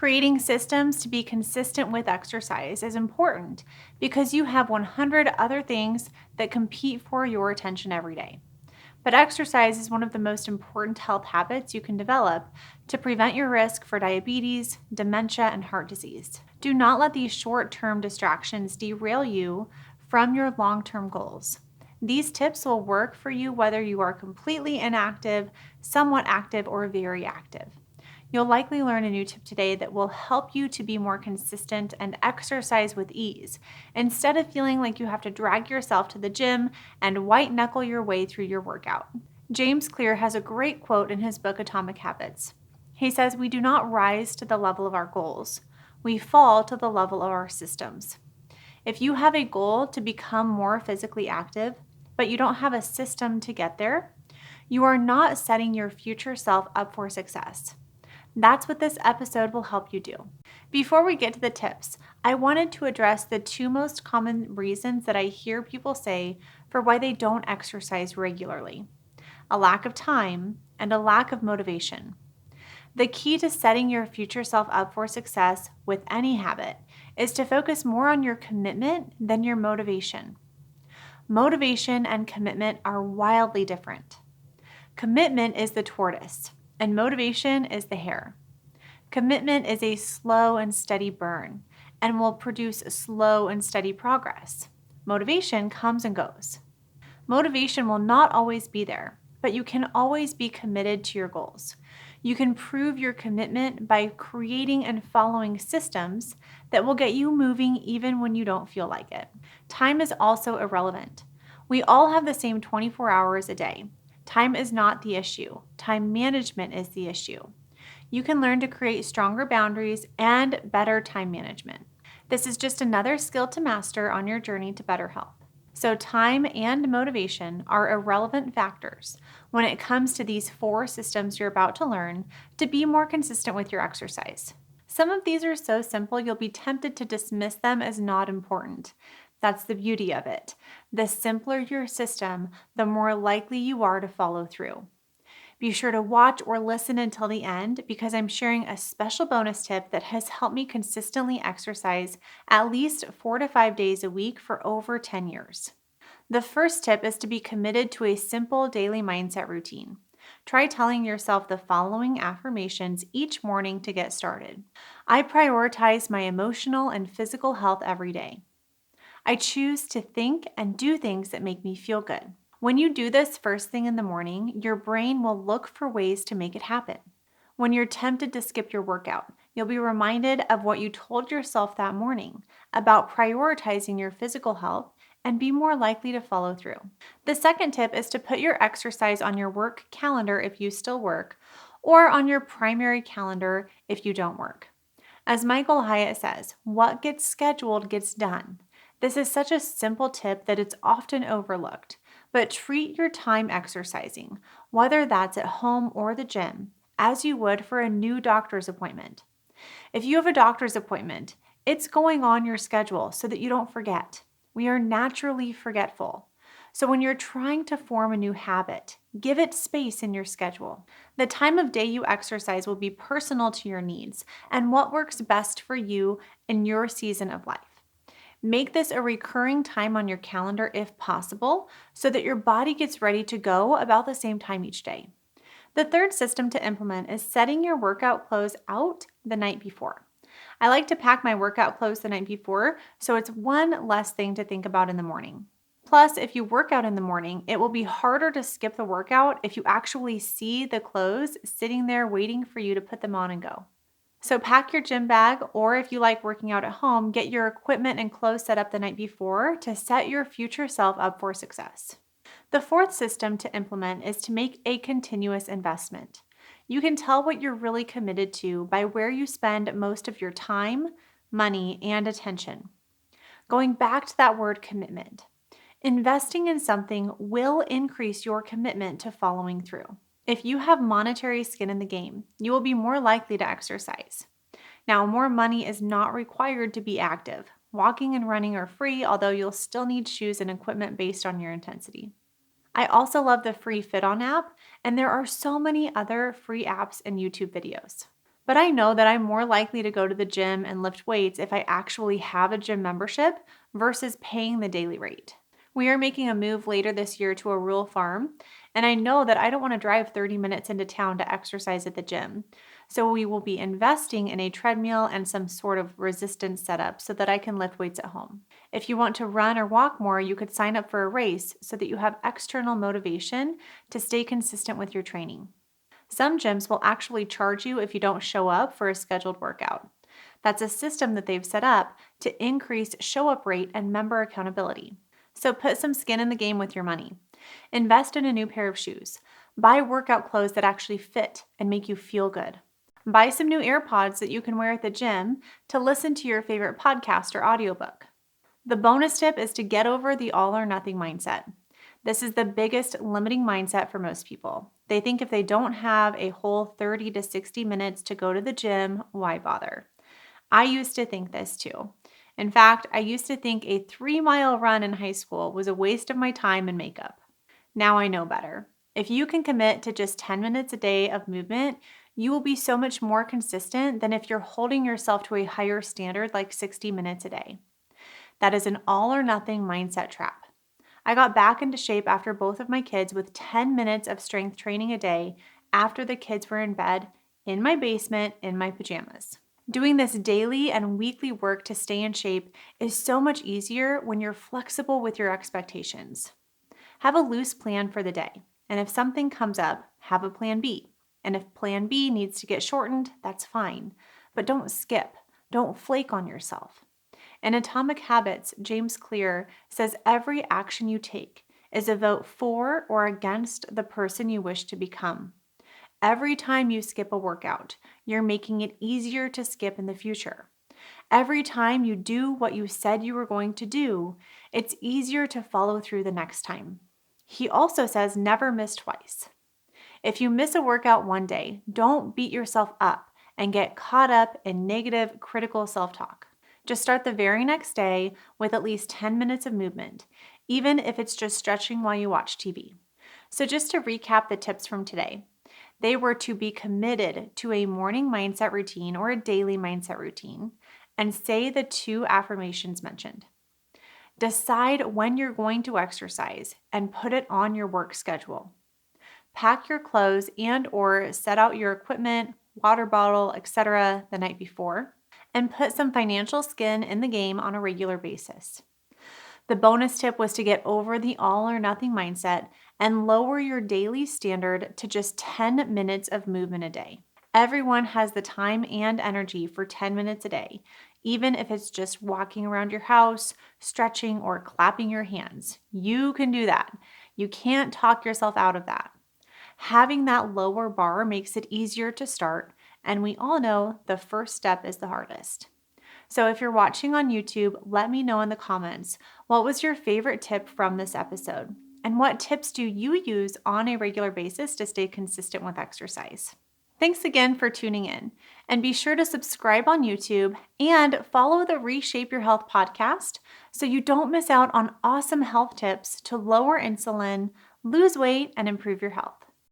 Creating systems to be consistent with exercise is important because you have 100 other things that compete for your attention every day. But exercise is one of the most important health habits you can develop to prevent your risk for diabetes, dementia, and heart disease. Do not let these short-term distractions derail you from your long-term goals. These tips will work for you whether you are completely inactive, somewhat active, or very active. You'll likely learn a new tip today that will help you to be more consistent and exercise with ease, instead of feeling like you have to drag yourself to the gym and white knuckle your way through your workout. James Clear has a great quote in his book Atomic Habits. He says, "We do not rise to the level of our goals. We fall to the level of our systems." If you have a goal to become more physically active, but you don't have a system to get there, you are not setting your future self up for success. That's what this episode will help you do. Before we get to the tips, I wanted to address the two most common reasons that I hear people say for why they don't exercise regularly: a lack of time and a lack of motivation. The key to setting your future self up for success with any habit is to focus more on your commitment than your motivation. Motivation and commitment are wildly different. Commitment is the tortoise, and motivation is the hare. Commitment is a slow and steady burn and will produce slow and steady progress. Motivation comes and goes. Motivation will not always be there, but you can always be committed to your goals. You can prove your commitment by creating and following systems that will get you moving even when you don't feel like it. Time is also irrelevant. We all have the same 24 hours a day. Time is not the issue. Time management is the issue. You can learn to create stronger boundaries and better time management. This is just another skill to master on your journey to better health. So time and motivation are irrelevant factors when it comes to these 4 systems you're about to learn to be more consistent with your exercise. Some of these are so simple you'll be tempted to dismiss them as not important. That's the beauty of it. The simpler your system, the more likely you are to follow through. Be sure to watch or listen until the end because I'm sharing a special bonus tip that has helped me consistently exercise at least 4 to 5 days a week for over 10 years. The first tip is to be committed to a simple daily mindset routine. Try telling yourself the following affirmations each morning to get started. I prioritize my emotional and physical health every day. I choose to think and do things that make me feel good. When you do this first thing in the morning, your brain will look for ways to make it happen. When you're tempted to skip your workout, you'll be reminded of what you told yourself that morning about prioritizing your physical health and be more likely to follow through. The second tip is to put your exercise on your work calendar if you still work, or on your primary calendar if you don't work. As Michael Hyatt says, what gets scheduled gets done. This is such a simple tip that it's often overlooked, but treat your time exercising, whether that's at home or the gym, as you would for a new doctor's appointment. If you have a doctor's appointment, it's going on your schedule so that you don't forget. We are naturally forgetful. So when you're trying to form a new habit, give it space in your schedule. The time of day you exercise will be personal to your needs and what works best for you in your season of life. Make this a recurring time on your calendar if possible, so that your body gets ready to go about the same time each day. The third system to implement is setting your workout clothes out the night before. I like to pack my workout clothes the night before, so it's one less thing to think about in the morning. Plus, if you work out in the morning, it will be harder to skip the workout if you actually see the clothes sitting there waiting for you to put them on and go. So pack your gym bag, or if you like working out at home, get your equipment and clothes set up the night before to set your future self up for success. The fourth system to implement is to make a continuous investment. You can tell what you're really committed to by where you spend most of your time, money, and attention. Going back to that word commitment, investing in something will increase your commitment to following through. If you have monetary skin in the game, you will be more likely to exercise. Now, more money is not required to be active. Walking and running are free, although you'll still need shoes and equipment based on your intensity. I also love the free Fit On app, and there are so many other free apps and YouTube videos. But I know that I'm more likely to go to the gym and lift weights if I actually have a gym membership versus paying the daily rate. We are making a move later this year to a rural farm, and I know that I don't want to drive 30 minutes into town to exercise at the gym. So we will be investing in a treadmill and some sort of resistance setup so that I can lift weights at home. If you want to run or walk more, you could sign up for a race so that you have external motivation to stay consistent with your training. Some gyms will actually charge you if you don't show up for a scheduled workout. That's a system that they've set up to increase show up rate and member accountability. So put some skin in the game with your money. Invest in a new pair of shoes. Buy workout clothes that actually fit and make you feel good. Buy some new AirPods that you can wear at the gym to listen to your favorite podcast or audiobook. The bonus tip is to get over the all or nothing mindset. This is the biggest limiting mindset for most people. They think if they don't have a whole 30 to 60 minutes to go to the gym, why bother? I used to think this too. In fact, I used to think a 3-mile run in high school was a waste of my time and makeup. Now I know better. If you can commit to just 10 minutes a day of movement, you will be so much more consistent than if you're holding yourself to a higher standard like 60 minutes a day. That is an all or nothing mindset trap. I got back into shape after both of my kids with 10 minutes of strength training a day after the kids were in bed, in my basement, in my pajamas. Doing this daily and weekly work to stay in shape is so much easier when you're flexible with your expectations. Have a loose plan for the day, and if something comes up, have a plan B. And if plan B needs to get shortened, that's fine. But don't skip. Don't flake on yourself. In Atomic Habits, James Clear says every action you take is a vote for or against the person you wish to become. Every time you skip a workout, you're making it easier to skip in the future. Every time you do what you said you were going to do, it's easier to follow through the next time. He also says never miss twice. If you miss a workout one day, don't beat yourself up and get caught up in negative, critical self-talk. Just start the very next day with at least 10 minutes of movement, even if it's just stretching while you watch TV. So just to recap the tips from today, they were to be committed to a morning mindset routine or a daily mindset routine and say the 2 affirmations mentioned. Decide when you're going to exercise and put it on your work schedule. Pack your clothes and or set out your equipment, water bottle, etc. the night before, and put some financial skin in the game on a regular basis. The bonus tip was to get over the all or nothing mindset and lower your daily standard to just 10 minutes of movement a day. Everyone has the time and energy for 10 minutes a day, even if it's just walking around your house, stretching, or clapping your hands. You can do that. You can't talk yourself out of that. Having that lower bar makes it easier to start, and we all know the first step is the hardest. So if you're watching on YouTube, let me know in the comments, what was your favorite tip from this episode? And what tips do you use on a regular basis to stay consistent with exercise? Thanks again for tuning in, and be sure to subscribe on YouTube and follow the Reshape Your Health podcast so you don't miss out on awesome health tips to lower insulin, lose weight, and improve your health.